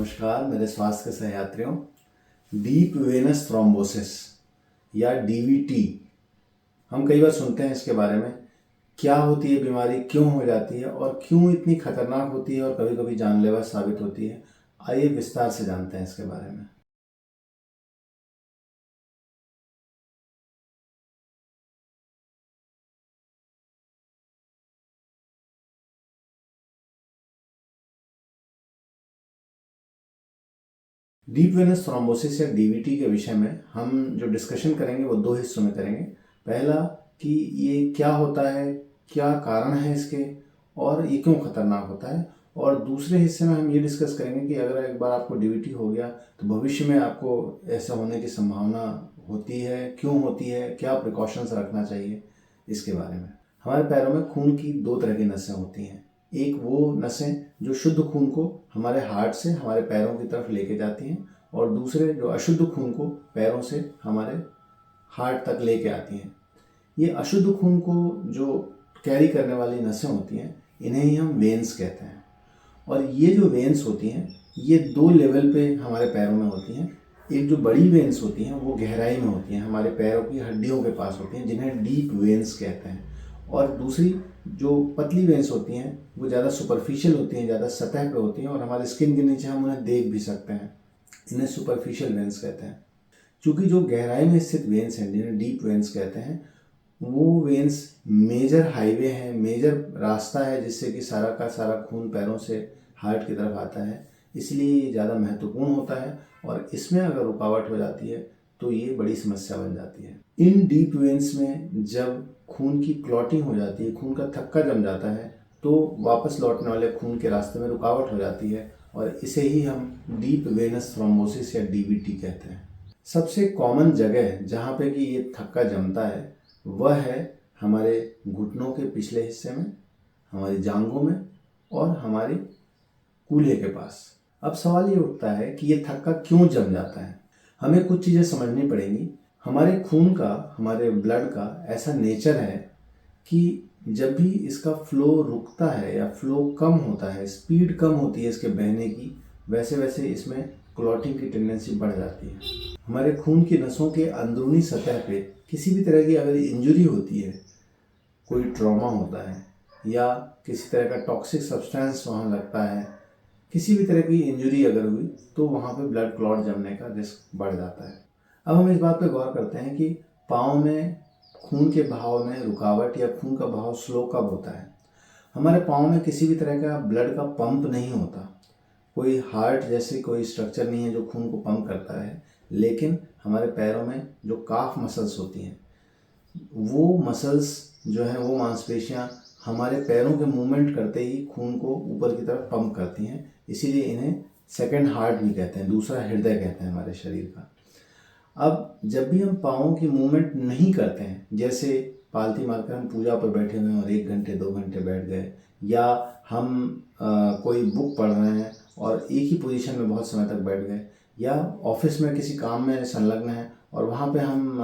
नमस्कार मेरे स्वास्थ्य के सहयात्रियों। डीप वेनस थ्रोम्बोसिस या डीवीटी हम कई बार सुनते हैं। इसके बारे में क्या होती है बीमारी, क्यों हो जाती है और क्यों इतनी खतरनाक होती है और कभी कभी जानलेवा साबित होती है। आइए विस्तार से जानते हैं इसके बारे में। डीप वेनस थ्रोम्बोसिस या डीवीटी के विषय में हम जो डिस्कशन करेंगे वो दो हिस्सों में करेंगे। पहला कि ये क्या होता है, क्या कारण है इसके और ये क्यों खतरनाक होता है, और दूसरे हिस्से में हम ये डिस्कस करेंगे कि अगर एक बार आपको डीवीटी हो गया तो भविष्य में आपको ऐसा होने की संभावना होती है, क्यों होती है, क्या प्रिकॉशंस रखना चाहिए इसके बारे में। हमारे पैरों में खून की दो तरह की नसें होती हैं। एक वो नसें जो शुद्ध खून को हमारे हार्ट से हमारे पैरों की तरफ लेके जाती हैं, और दूसरे जो अशुद्ध खून को पैरों से हमारे हार्ट तक लेके आती हैं। ये अशुद्ध खून को जो कैरी करने वाली नसें होती हैं इन्हें ही हम वेन्स कहते हैं। और ये जो वेन्स होती हैं ये दो लेवल पे हमारे पैरों में होती हैं। एक जो बड़ी वेन्स होती हैं वो गहराई में होती हैं, हमारे पैरों की हड्डियों के पास होती हैं, जिन्हें डीप वेन्स कहते हैं। और दूसरी जो पतली वेन्स होती हैं वो ज़्यादा सुपरफिशियल होती हैं, ज़्यादा सतह पे होती हैं और हमारे स्किन के नीचे हम उन्हें देख भी सकते हैं। इन्हें सुपरफिशियल वेन्स कहते हैं। चूँकि जो गहराई में स्थित वेन्स हैं जिन्हें डीप वेन्स कहते हैं, वो वेन्स मेजर हाईवे हैं, मेजर रास्ता है जिससे कि सारा का सारा खून पैरों से हार्ट की तरफ आता है। इसलिए ये ज़्यादा महत्वपूर्ण होता है और इसमें अगर रुकावट हो जाती है तो ये बड़ी समस्या बन जाती है। इन डीप वेन्स में जब खून की क्लॉटिंग हो जाती है, खून का थक्का जम जाता है, तो वापस लौटने वाले खून के रास्ते में रुकावट हो जाती है और इसे ही हम डीप वेनस थ्रोम्बोसिस या डीवीटी कहते हैं। सबसे कॉमन जगह जहाँ पे कि ये थक्का जमता है वह है हमारे घुटनों के पिछले हिस्से में, हमारी जांघों में और हमारी कूल्हे के पास। अब सवाल ये उठता है कि ये थक्का क्यों जम जाता है। हमें कुछ चीज़ें समझनी पड़ेंगी। हमारे खून का, हमारे ब्लड का ऐसा नेचर है कि जब भी इसका फ्लो रुकता है या फ्लो कम होता है, स्पीड कम होती है इसके बहने की, वैसे वैसे इसमें क्लॉटिंग की टेंडेंसी बढ़ जाती है। हमारे खून की नसों के अंदरूनी सतह पे किसी भी तरह की अगर इंजरी होती है, कोई ट्रॉमा होता है या किसी तरह का टॉक्सिक सब्सटेंस वहाँ लगता है, किसी भी तरह की इंजरी अगर हुई तो वहाँ पे ब्लड क्लॉट जमने का रिस्क बढ़ जाता है। अब हम इस बात पे गौर करते हैं कि पाँव में खून के बहाव में रुकावट या खून का बहाव स्लो कब होता है। हमारे पाँव में किसी भी तरह का ब्लड का पंप नहीं होता, कोई हार्ट जैसे कोई स्ट्रक्चर नहीं है जो खून को पंप करता है, लेकिन हमारे पैरों में जो काफ मसल्स होती हैं, वो मसल्स जो हैं, वो मांसपेशियां हमारे पैरों के मूवमेंट करते ही खून को ऊपर की तरफ पंप करती हैं। इसीलिए इन्हें सेकंड हार्ट भी कहते हैं, दूसरा हृदय कहते हैं हमारे शरीर का। अब जब भी हम पाँवों की मूवमेंट नहीं करते हैं, जैसे पालथी मारकर हम पूजा पर बैठे हुए हैं और 1 घंटे 2 घंटे बैठ गए, या हम कोई बुक पढ़ रहे हैं और एक ही पोजीशन में बहुत समय तक बैठ गए, या ऑफिस में किसी काम में संलग्न हैं और वहाँ पे हम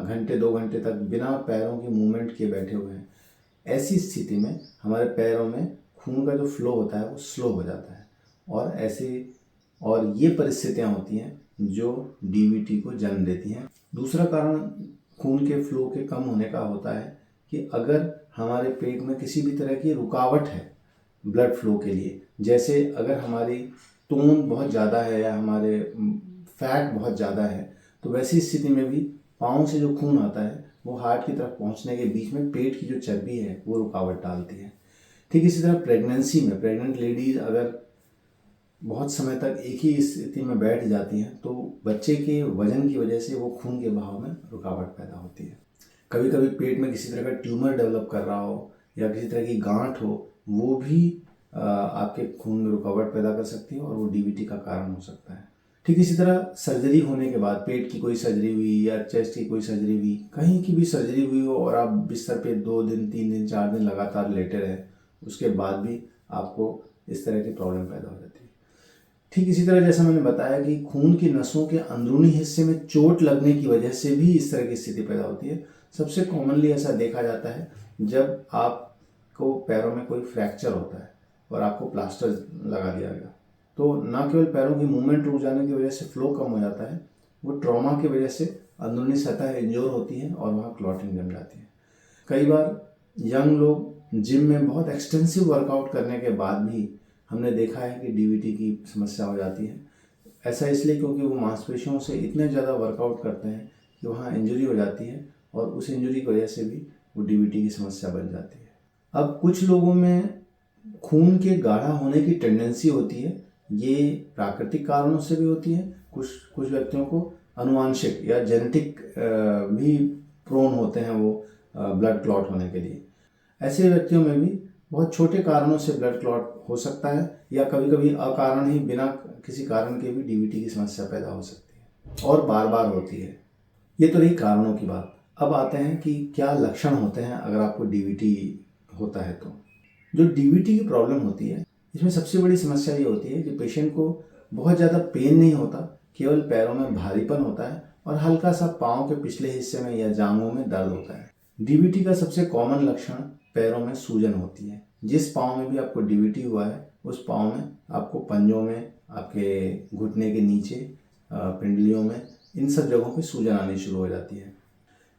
घंटे 2 घंटे तक बिना पैरों की मूवमेंट किए बैठे हुए हैं, ऐसी स्थिति में हमारे पैरों में खून का जो फ्लो होता है वो स्लो हो जाता है। और ये परिस्थितियाँ होती हैं जो डीवीटी को जन्म देती हैं। दूसरा कारण खून के फ्लो के कम होने का होता है कि अगर हमारे पेट में किसी भी तरह की रुकावट है ब्लड फ्लो के लिए, जैसे अगर हमारी टोन बहुत ज़्यादा है या हमारे फैट बहुत ज़्यादा है, तो वैसी स्थिति में भी पाँव से जो खून आता है वो हार्ट की तरफ पहुंचने के बीच में पेट की जो चर्बी है वो रुकावट डालती है। ठीक इसी तरह प्रेगनेंसी में प्रेग्नेंट लेडीज अगर बहुत समय तक एक ही स्थिति में बैठ जाती हैं तो बच्चे के वजन की वजह से वो खून के बहाव में रुकावट पैदा होती है। कभी कभी पेट में किसी तरह का ट्यूमर डेवलप कर रहा हो या किसी तरह की गांठ हो, वो भी आपके खून में रुकावट पैदा कर सकती है और वो डीवीटी का कारण हो सकता है। ठीक इसी तरह सर्जरी होने के बाद, पेट की कोई सर्जरी हुई या चेस्ट की कोई सर्जरी हुई, कहीं की भी सर्जरी हुई हो और आप बिस्तर पे 2 दिन 3 दिन 4 दिन लगातार लेटे रहे, उसके बाद भी आपको इस तरह की प्रॉब्लम पैदा हो जाती है। ठीक इसी तरह जैसा मैंने बताया कि खून की नसों के अंदरूनी हिस्से में चोट लगने की वजह से भी इस तरह की स्थिति पैदा होती है। सबसे कॉमनली ऐसा देखा जाता है जब आपको पैरों में कोई फ्रैक्चर होता है और आपको प्लास्टर लगा दिया गया, तो ना केवल पैरों की मूवमेंट रुक जाने की वजह से फ्लो कम हो जाता है, वो ट्रॉमा की वजह से अंदरूनी सतह इंजोर होती है और वहाँ क्लॉटिंग जम जाती है। कई बार यंग लोग जिम में बहुत एक्सटेंसिव वर्कआउट करने के बाद भी हमने देखा है कि डीवीटी की समस्या हो जाती है। ऐसा इसलिए क्योंकि वो मांसपेशियों से इतने ज़्यादा वर्कआउट करते हैं कि वहाँ इंजरी हो जाती है और उस इंजरी की वजह से भी वो डीवीटी की समस्या बन जाती है। अब कुछ लोगों में खून के गाढ़ा होने की टेंडेंसी होती है, ये प्राकृतिक कारणों से भी होती है, कुछ व्यक्तियों को अनुवांशिक या जेनेटिक भी प्रोन होते हैं वो ब्लड क्लॉट होने के लिए। ऐसे व्यक्तियों में भी बहुत छोटे कारणों से ब्लड क्लॉट हो सकता है या कभी कभी अकारण ही बिना किसी कारण के भी डीवीटी की समस्या पैदा हो सकती है और बार बार होती है। ये तो रही कारणों की बात। अब आते हैं कि क्या लक्षण होते हैं अगर आपको डीवीटी होता है तो। जो डीवीटी की प्रॉब्लम होती है, इसमें सबसे बड़ी समस्या ये होती है कि पेशेंट को बहुत ज़्यादा पेन नहीं होता, केवल पैरों में भारीपन होता है और हल्का सा पाँव के पिछले हिस्से में या जांघों में दर्द होता है। डीवीटी का सबसे कॉमन लक्षण पैरों में सूजन होती है। जिस पाँव में भी आपको डीवीटी हुआ है उस पाँव में आपको पंजों में, आपके घुटने के नीचे, पिंडलियों में, इन सब जगहों पे सूजन आनी शुरू हो जाती है।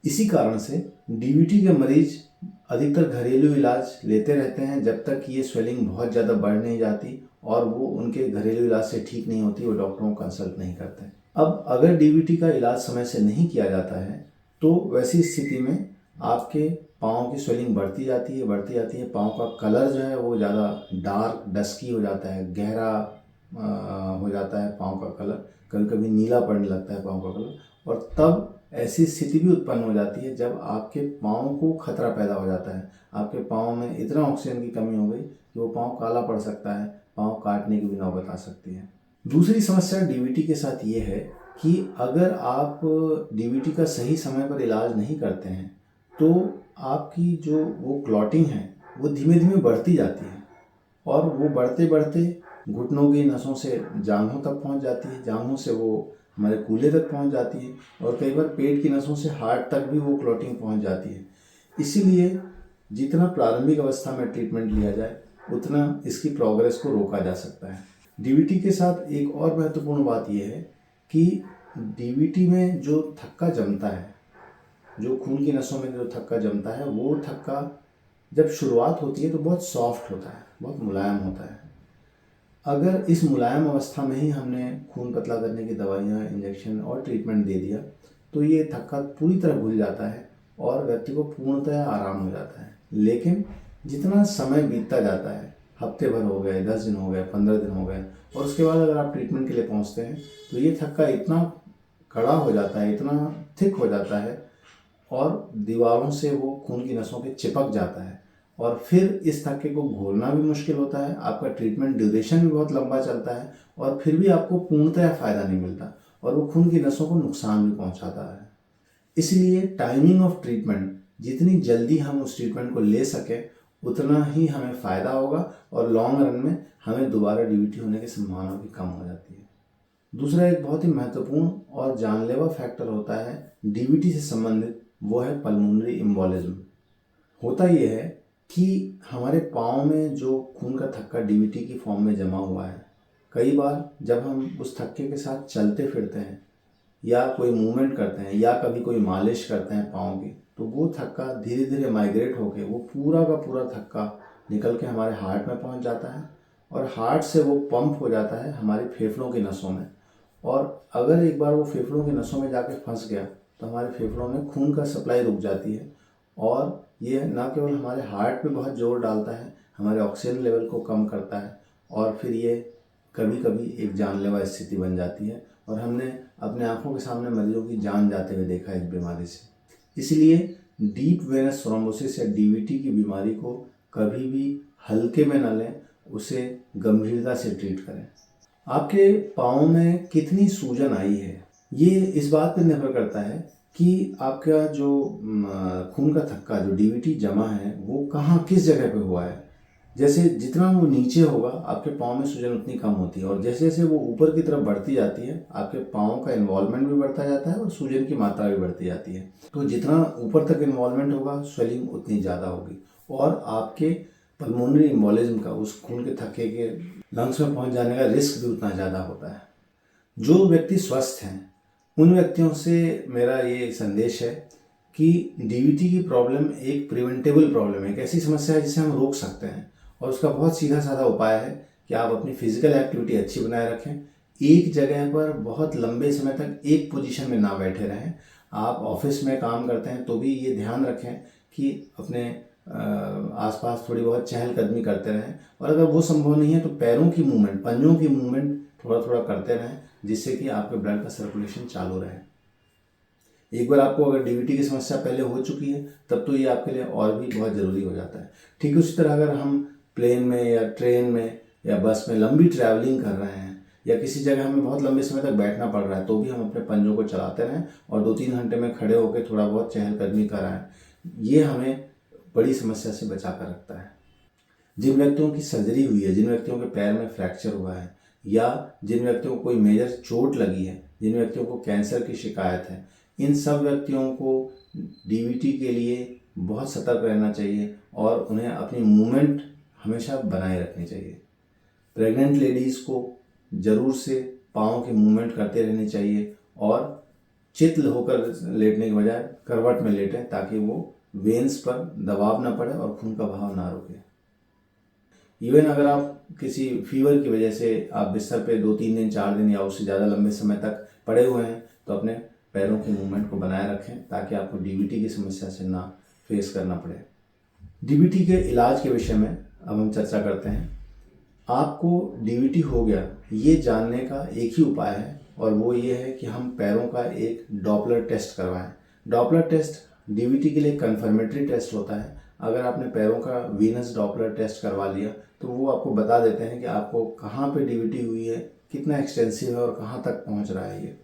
इसी कारण से डीवीटी के मरीज अधिकतर घरेलू इलाज लेते रहते हैं जब तक ये स्वेलिंग बहुत ज़्यादा बढ़ नहीं जाती और वो उनके घरेलू इलाज से ठीक नहीं होती, वो डॉक्टरों को कंसल्ट नहीं करते। अब अगर डीवीटी का इलाज समय से नहीं किया जाता है तो वैसी स्थिति में आपके पाँव की स्वेलिंग बढ़ती जाती है, पाँव का कलर जो है वो ज़्यादा डार्क डस्की हो जाता है, गहरा हो जाता है पाँव का कलर, कभी कभी नीला पड़ने लगता है पाँव का कलर। और तब ऐसी स्थिति भी उत्पन्न हो जाती है जब आपके पाँव को खतरा पैदा हो जाता है, आपके पाँव में इतना ऑक्सीजन की कमी हो गई कि वो पाँव काला पड़ सकता है, पाँव काटने की भी नौबत आ सकती है। दूसरी समस्या डीवीटी के साथ ये है कि अगर आप डीवीटी का सही समय पर इलाज नहीं करते हैं तो आपकी जो वो क्लॉटिंग है वो धीमे धीमे बढ़ती जाती है और वो बढ़ते बढ़ते घुटनों की नसों से जांघों तक पहुंच जाती है, जांघों से वो हमारे कूल्हे तक पहुंच जाती है और कई बार पेट की नसों से हार्ट तक भी वो क्लॉटिंग पहुंच जाती है। इसीलिए जितना प्रारंभिक अवस्था में ट्रीटमेंट लिया जाए उतना इसकी प्रोग्रेस को रोका जा सकता है। डीवीटी के साथ एक और महत्वपूर्ण बात यह है कि डीवीटी में जो थक्का जमता है, जो खून की नसों में जो थक्का जमता है, वो थक्का जब शुरुआत होती है तो बहुत सॉफ्ट होता है, बहुत मुलायम होता है। अगर इस मुलायम अवस्था में ही हमने खून पतला करने की दवाइयाँ, इंजेक्शन और ट्रीटमेंट दे दिया तो ये थक्का पूरी तरह भूल जाता है और व्यक्ति को पूर्णतः आराम हो जाता है। लेकिन जितना समय बीतता जाता है, हफ्ते भर हो गए, 10 दिन हो गए, 15 दिन हो गए, और उसके बाद अगर आप ट्रीटमेंट के लिए पहुँचते हैं तो ये थक्का इतना कड़ा हो जाता है, इतना थिक हो जाता है और दीवारों से वो खून की नसों के चिपक जाता है और फिर इस थक्के को घोलना भी मुश्किल होता है, आपका ट्रीटमेंट ड्यूरेशन भी बहुत लंबा चलता है और फिर भी आपको पूर्णतः फ़ायदा नहीं मिलता और वो खून की नसों को नुकसान भी पहुंचाता है। इसलिए टाइमिंग ऑफ ट्रीटमेंट, जितनी जल्दी हम उस ट्रीटमेंट को ले सकें उतना ही हमें फ़ायदा होगा और लॉन्ग रन में हमें दोबारा डीवीटी होने की संभावना भी कम हो जाती है। दूसरा एक बहुत ही महत्वपूर्ण और जानलेवा फैक्टर होता है डीवीटी से संबंधित, वो है पल्मोनरी एम्बोलिज्म। होता यह है कि हमारे पाँव में जो खून का थक्का डीवीटी की फॉर्म में जमा हुआ है, कई बार जब हम उस थक्के के साथ चलते फिरते हैं या कोई मूवमेंट करते हैं या कभी कोई मालिश करते हैं पाँव की, तो वो थक्का धीरे धीरे माइग्रेट होकर वो पूरा का पूरा थक्का निकल के हमारे हार्ट में पहुंच जाता है और हार्ट से वो पंप हो जाता है हमारे फेफड़ों की नसों में। और अगर एक बार वो फेफड़ों की नसों में जाके फंस गया तो हमारे फेफड़ों में खून का सप्लाई रुक जाती है और ये ना केवल हमारे हार्ट पे बहुत जोर डालता है, हमारे ऑक्सीजन लेवल को कम करता है और फिर ये कभी कभी एक जानलेवा स्थिति बन जाती है और हमने अपने आंखों के सामने मरीजों की जान जाते हुए देखा है इस बीमारी से। इसलिए डीप वेनस थ्रोम्बोसिस या डीवीटी की बीमारी को कभी भी हल्के में न लें, उसे गंभीरता से ट्रीट करें। आपके पाँव में कितनी सूजन आई है ये इस बात पर निर्भर करता है कि आपका जो खून का थक्का, जो डीवीटी जमा है, वो कहाँ किस जगह पे हुआ है। जैसे जितना वो नीचे होगा आपके पाँव में सूजन उतनी कम होती है और जैसे जैसे वो ऊपर की तरफ बढ़ती जाती है आपके पाँव का इन्वॉल्वमेंट भी बढ़ता जाता है और सूजन की मात्रा भी बढ़ती जाती है। तो जितना ऊपर तक इन्वॉल्वमेंट होगा स्वेलिंग उतनी ज़्यादा होगी और आपके पल्मोनरी एम्बोलिज्म का, उस खून के थक्के के लंग्स में पहुंच जाने का रिस्क भी उतना ज़्यादा होता है। जो व्यक्ति स्वस्थ हैं उन व्यक्तियों से मेरा ये संदेश है कि डीवीटी की प्रॉब्लम एक प्रिवेंटेबल प्रॉब्लम है, एक ऐसी समस्या है जिसे हम रोक सकते हैं और उसका बहुत सीधा साधा उपाय है कि आप अपनी फिजिकल एक्टिविटी अच्छी बनाए रखें, एक जगह पर बहुत लंबे समय तक एक पोजीशन में ना बैठे रहें। आप ऑफिस में काम करते हैं तो भी ये ध्यान रखें कि अपने आसपास थोड़ी बहुत चहलकदमी करते रहें, और अगर वो संभव नहीं है तो पैरों की मूवमेंट, पंजों की मूवमेंट थोड़ा थोड़ा करते रहें, जिससे कि आपके ब्लड का सर्कुलेशन चालू रहे। एक बार आपको अगर डीवीटी की समस्या पहले हो चुकी है तब तो ये आपके लिए और भी बहुत ज़रूरी हो जाता है। ठीक उसी तरह अगर हम प्लेन में या ट्रेन में या बस में लंबी ट्रैवलिंग कर रहे हैं या किसी जगह हमें बहुत लंबे समय तक बैठना पड़ रहा है तो भी हम अपने पंजों को चलाते रहें और 2-3 घंटे में खड़े होकर थोड़ा बहुत चहलकदमी कराएं। ये हमें बड़ी समस्या से बचा कर रखता है। जिन व्यक्तियों की सर्जरी हुई है, जिन व्यक्तियों के पैर में फ्रैक्चर हुआ है या जिन व्यक्तियों को कोई मेजर चोट लगी है, जिन व्यक्तियों को कैंसर की शिकायत है, इन सब व्यक्तियों को डीवीटी के लिए बहुत सतर्क रहना चाहिए और उन्हें अपनी मूवमेंट हमेशा बनाए रखनी चाहिए। प्रेग्नेंट लेडीज़ को ज़रूर से पाँव की मूवमेंट करते रहनी चाहिए और चित होकर लेटने के बजाय करवट में लेटें ताकि वो वेन्स पर दबाव ना पड़े और खून का बहाव ना रुके। इवन अगर आप किसी फीवर की वजह से आप बिस्तर पे 2-3 दिन 4 दिन या उससे ज़्यादा लंबे समय तक पड़े हुए हैं तो अपने पैरों की मूवमेंट को बनाए रखें ताकि आपको डीवीटी की समस्या से ना फेस करना पड़े। डीवीटी के इलाज के विषय में अब हम चर्चा करते हैं। आपको डीवीटी हो गया ये जानने का एक ही उपाय है और वो ये है कि हम पैरों का एक डॉपलर टेस्ट करवाएं। डॉपलर टेस्ट डीवीटी के लिए कंफर्मेटरी टेस्ट होता है। अगर आपने पैरों का वीनस डॉपलर टेस्ट करवा लिया तो वो आपको बता देते हैं कि आपको कहाँ पे डीवीटी हुई है, कितना एक्सटेंसिव है और कहाँ तक पहुँच रहा है ये।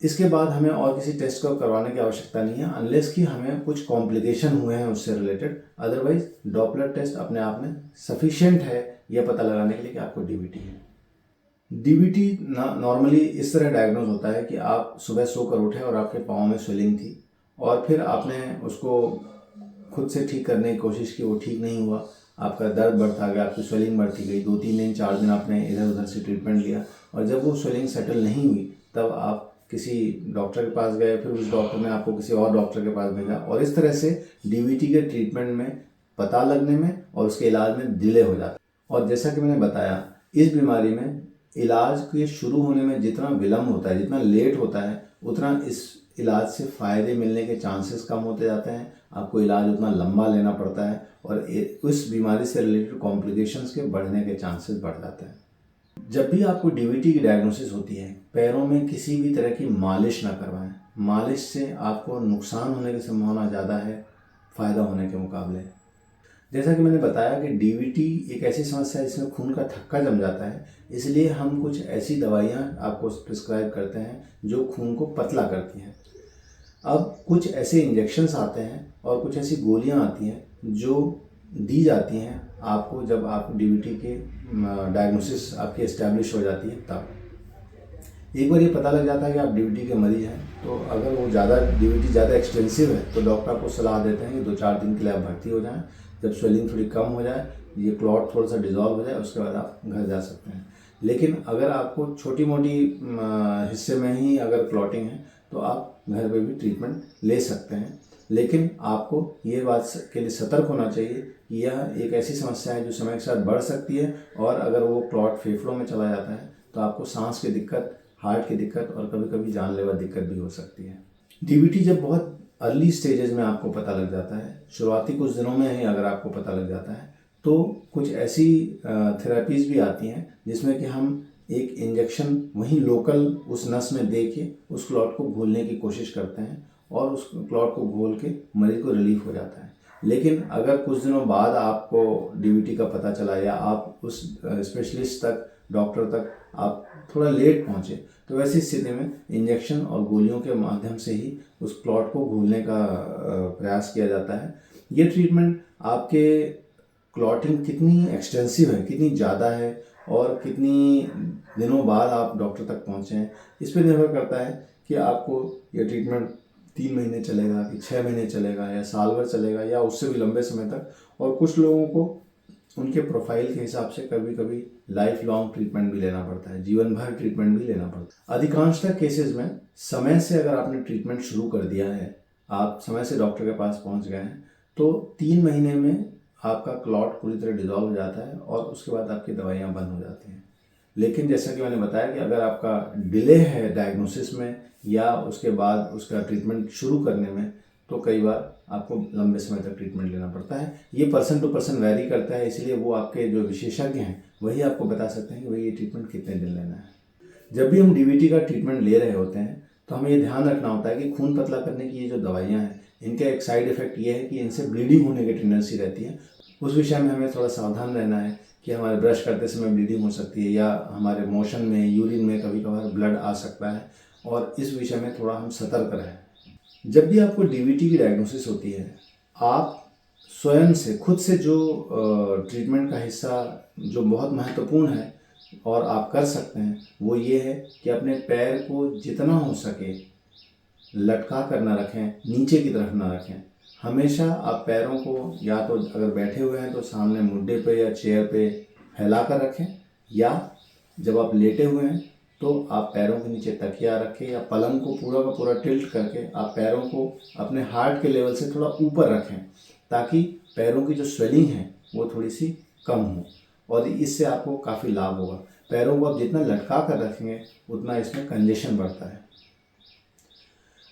इसके बाद हमें और किसी टेस्ट को करवाने की आवश्यकता नहीं है अनलेस कि हमें कुछ कॉम्प्लिकेशन हुए हैं उससे रिलेटेड। अदरवाइज डॉपलर टेस्ट अपने आप में सफिशिएंट है यह पता लगाने के लिए कि आपको डीवीटी है। डीवीटी नॉर्मली इस तरह डायग्नोज होता है कि आप सुबह सोकर उठे और आपके पाँव में स्वेलिंग थी और फिर आपने उसको खुद से ठीक करने की कोशिश की, वो ठीक नहीं हुआ, आपका दर्द बढ़ता गया, आपकी स्वेलिंग बढ़ती गई, 2-3 दिन 4 दिन आपने इधर उधर से ट्रीटमेंट लिया और जब वो स्वेलिंग सेटल नहीं हुई तब आप किसी डॉक्टर के पास गए, फिर उस डॉक्टर ने आपको किसी और डॉक्टर के पास भेजा और इस तरह से डीवीटी के ट्रीटमेंट में पता लगने में और उसके इलाज में डिले हो जाता है। और जैसा कि मैंने बताया इस बीमारी में इलाज के शुरू होने में जितना विलम्ब होता है, जितना लेट होता है, उतना इस इलाज से फ़ायदे मिलने के चांसेस कम होते जाते हैं। आपको इलाज उतना लंबा लेना पड़ता है और उस बीमारी से रिलेटेड कॉम्प्लिकेशंस के बढ़ने के चांसेस बढ़ जाते हैं। जब भी आपको डीवीटी की डायग्नोसिस होती है पैरों में किसी भी तरह की मालिश ना करवाएं। मालिश से आपको नुकसान होने की संभावना ज़्यादा है फ़ायदा होने के मुकाबले। जैसा कि मैंने बताया कि डीवीटी एक ऐसी समस्या है जिसमें खून का थक्का जम जाता है, इसलिए हम कुछ ऐसी दवाइयाँ आपको प्रिस्क्राइब करते हैं जो खून को पतला करती हैं। अब कुछ ऐसे इंजेक्शन्स आते हैं और कुछ ऐसी गोलियाँ आती हैं जो दी जाती हैं आपको जब आप डीवीटी के डायग्नोसिस आपकी एस्टैब्लिश हो जाती है तब। एक बार ये पता लग जाता है कि आप डीवीटी के मरीज हैं तो अगर वो डीवीटी ज़्यादा एक्सटेंसिव है तो डॉक्टर आपको सलाह देते हैं कि 2-4 दिन के लिए आप भर्ती हो जाएं। जब स्वेलिंग थोड़ी कम हो जाए, ये क्लॉट थोड़ा सा डिजॉल्व हो जाए, उसके बाद आप घर जा सकते हैं। लेकिन अगर आपको छोटी मोटी हिस्से में ही अगर क्लॉटिंग है तो आप घर पे भी ट्रीटमेंट ले सकते हैं। लेकिन आपको ये बात के लिए सतर्क होना चाहिए कि यह एक ऐसी समस्या है जो समय के साथ बढ़ सकती है और अगर वो क्लॉट फेफड़ों में चला जाता है तो आपको सांस की दिक्कत, हार्ट की दिक्कत और कभी कभी जानलेवा दिक्कत भी हो सकती है। डीवीटी जब बहुत अर्ली स्टेजेस में आपको पता लग जाता है, शुरुआती कुछ दिनों में ही अगर आपको पता लग जाता है तो कुछ ऐसी थेरेपीज़ भी आती हैं जिसमें कि हम एक इंजेक्शन वहीं लोकल उस नस में दे के उस क्लॉट को घोलने की कोशिश करते हैं और उस क्लॉट को घोल के मरीज को रिलीफ हो जाता है। लेकिन अगर कुछ दिनों बाद आपको डीवीटी का पता चला या आप उस स्पेशलिस्ट तक, डॉक्टर तक आप थोड़ा लेट पहुँचे तो वैसी स्थिति में इंजेक्शन और गोलियों के माध्यम से ही उस क्लॉट को घोलने का प्रयास किया जाता है। ये ट्रीटमेंट आपके क्लॉटिंग कितनी एक्सटेंसिव है, कितनी ज़्यादा है और कितनी दिनों बाद आप डॉक्टर तक पहुँचे हैं, इस पर निर्भर करता है कि आपको ये ट्रीटमेंट 3 महीने चलेगा कि 6 महीने चलेगा या साल भर चलेगा या उससे भी लंबे समय तक। और कुछ लोगों को उनके प्रोफाइल के हिसाब से कभी कभी लाइफ लॉन्ग ट्रीटमेंट भी लेना पड़ता है, जीवन भर ट्रीटमेंट भी लेना पड़ता है। अधिकांशतः केसेस में समय से अगर आपने ट्रीटमेंट शुरू कर दिया है, आप समय से डॉक्टर के पास पहुंच गए हैं, तो 3 महीने में आपका क्लॉट पूरी तरह डिजॉल्व हो जाता है और उसके बाद आपकी दवाइयाँ बंद हो जाती हैं। लेकिन जैसा कि मैंने बताया कि अगर आपका डिले है डायग्नोसिस में या उसके बाद उसका ट्रीटमेंट शुरू करने में, तो कई बार आपको लंबे समय तक ट्रीटमेंट लेना पड़ता है। ये पर्सन टू पर्सन वैरी करता है, इसलिए वो आपके जो विशेषज्ञ हैं वही आपको बता सकते हैं कि भाई ये ट्रीटमेंट कितने दिन लेना है। जब भी हम डीवीटी का ट्रीटमेंट ले रहे होते हैं तो हमें ये ध्यान रखना होता है कि खून पतला करने की ये जो दवाइयाँ हैं, इनका एक साइड इफेक्ट ये है कि इनसे ब्लीडिंग होने की टेंडेंसी रहती है। उस विषय में हमें थोड़ा सावधान रहना है कि हमारे ब्रश करते समय ब्लीडिंग हो सकती है या हमारे मोशन में, यूरिन में कभी कभार ब्लड आ सकता है, और इस विषय में थोड़ा हम सतर्क रहें। जब भी आपको डीवीटी की डायग्नोसिस होती है, आप स्वयं से, खुद से जो ट्रीटमेंट का हिस्सा जो बहुत महत्वपूर्ण है और आप कर सकते हैं, वो ये है कि अपने पैर को जितना हो सके लटका कर ना रखें, नीचे की तरफ ना रखें। हमेशा आप पैरों को या तो अगर बैठे हुए हैं तो सामने मुड्डे पे या चेयर पे फैला कर रखें, या जब आप लेटे हुए हैं तो आप पैरों के नीचे तकिया रखें, या पलंग को पूरा का पूरा टिल्ट करके आप पैरों को अपने हार्ट के लेवल से थोड़ा ऊपर रखें, ताकि पैरों की जो स्वेलिंग है वो थोड़ी सी कम हो, और इससे आपको काफ़ी लाभ होगा। पैरों को आप जितना लटका कर रखेंगे उतना इसमें कंजेशन बढ़ता है।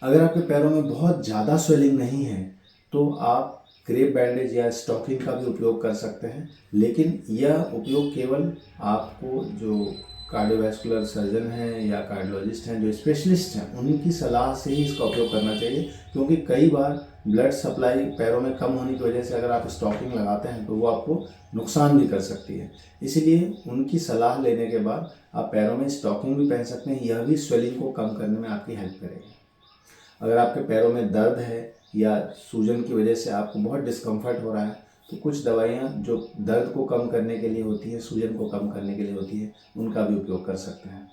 अगर आपके पैरों में बहुत ज़्यादा स्वेलिंग नहीं है तो आप क्रेप बैंडेज या स्टॉकिंग का भी उपयोग कर सकते हैं, लेकिन यह उपयोग केवल आपको जो कार्डियोवैस्कुलर सर्जन हैं या कार्डियोलॉजिस्ट हैं, जो स्पेशलिस्ट हैं, उनकी सलाह से ही इसका उपयोग करना चाहिए, क्योंकि कई बार ब्लड सप्लाई पैरों में कम होने की वजह से अगर आप स्टॉकिंग लगाते हैं तो वो आपको नुकसान भी कर सकती है। इसीलिए उनकी सलाह लेने के बाद आप पैरों में स्टॉकिंग भी पहन सकते हैं, यह भी स्वेलिंग को कम करने में आपकी हेल्प करेगी। अगर आपके पैरों में दर्द है या सूजन की वजह से आपको बहुत डिस्कम्फर्ट हो रहा है, तो कुछ दवाइयाँ जो दर्द को कम करने के लिए होती है, सूजन को कम करने के लिए होती है, उनका भी उपयोग कर सकते हैं।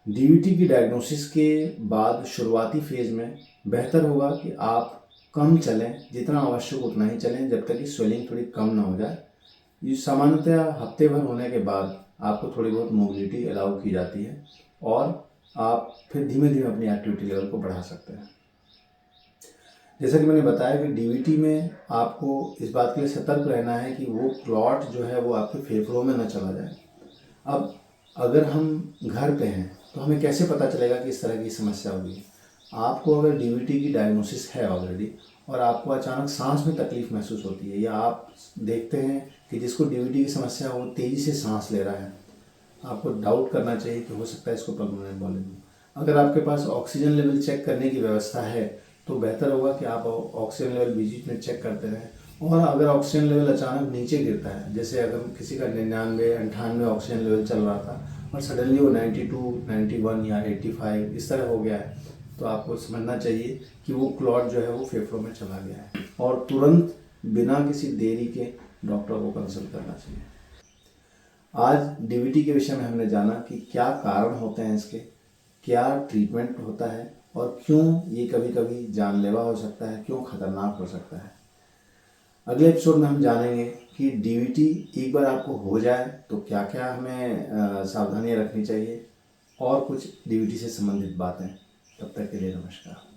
डीवीटी की डायग्नोसिस के बाद शुरुआती फेज में बेहतर होगा कि आप कम चलें, जितना आवश्यक उतना ही चलें, जब तक कि स्वेलिंग थोड़ी कम ना हो जाए। ये सामान्यतः हफ्ते भर होने के बाद आपको थोड़ी बहुत मोबिलिटी अलाउ की जाती है और आप फिर धीमे धीमे अपनी एक्टिविटी लेवल को बढ़ा सकते हैं। जैसा कि मैंने बताया कि डीवीटी में आपको इस बात के लिए सतर्क रहना है कि वो क्लॉट जो है वो आपके फेफड़ों में न चला जाए। अब अगर हम घर पे हैं तो हमें कैसे पता चलेगा कि इस तरह की समस्या होगी। आपको अगर डीवीटी की डायग्नोसिस है ऑलरेडी और आपको अचानक सांस में तकलीफ महसूस होती है, या आप देखते हैं कि जिसको डीवीटी की समस्या हो तेज़ी से सांस ले रहा है, आपको डाउट करना चाहिए कि हो सकता है इसको पल्मोनरी एम्बोलिज्म। अगर आपके पास ऑक्सीजन लेवल चेक करने की व्यवस्था है तो बेहतर होगा कि आप ऑक्सीजन लेवल बीच में चेक करते रहें। और अगर ऑक्सीजन लेवल अचानक नीचे गिरता है, जैसे अगर किसी का 99-98 ऑक्सीजन लेवल चल रहा था और सडनली वो 92, 91 या 85 इस तरह हो गया है, तो आपको समझना चाहिए कि वो क्लॉट जो है वो फेफड़ों में चला गया है, और तुरंत बिना किसी देरी के डॉक्टर को कंसल्ट करना चाहिए। आज डीवीटी के विषय में हमने जाना कि क्या कारण होते हैं इसके, क्या ट्रीटमेंट होता है, और क्यों ये कभी कभी जानलेवा हो सकता है, क्यों खतरनाक हो सकता है। अगले एपिसोड में हम जानेंगे कि डीवीटी एक बार आपको हो जाए तो क्या क्या हमें सावधानियां रखनी चाहिए, और कुछ डीवीटी से संबंधित बातें। तब तक के लिए नमस्कार।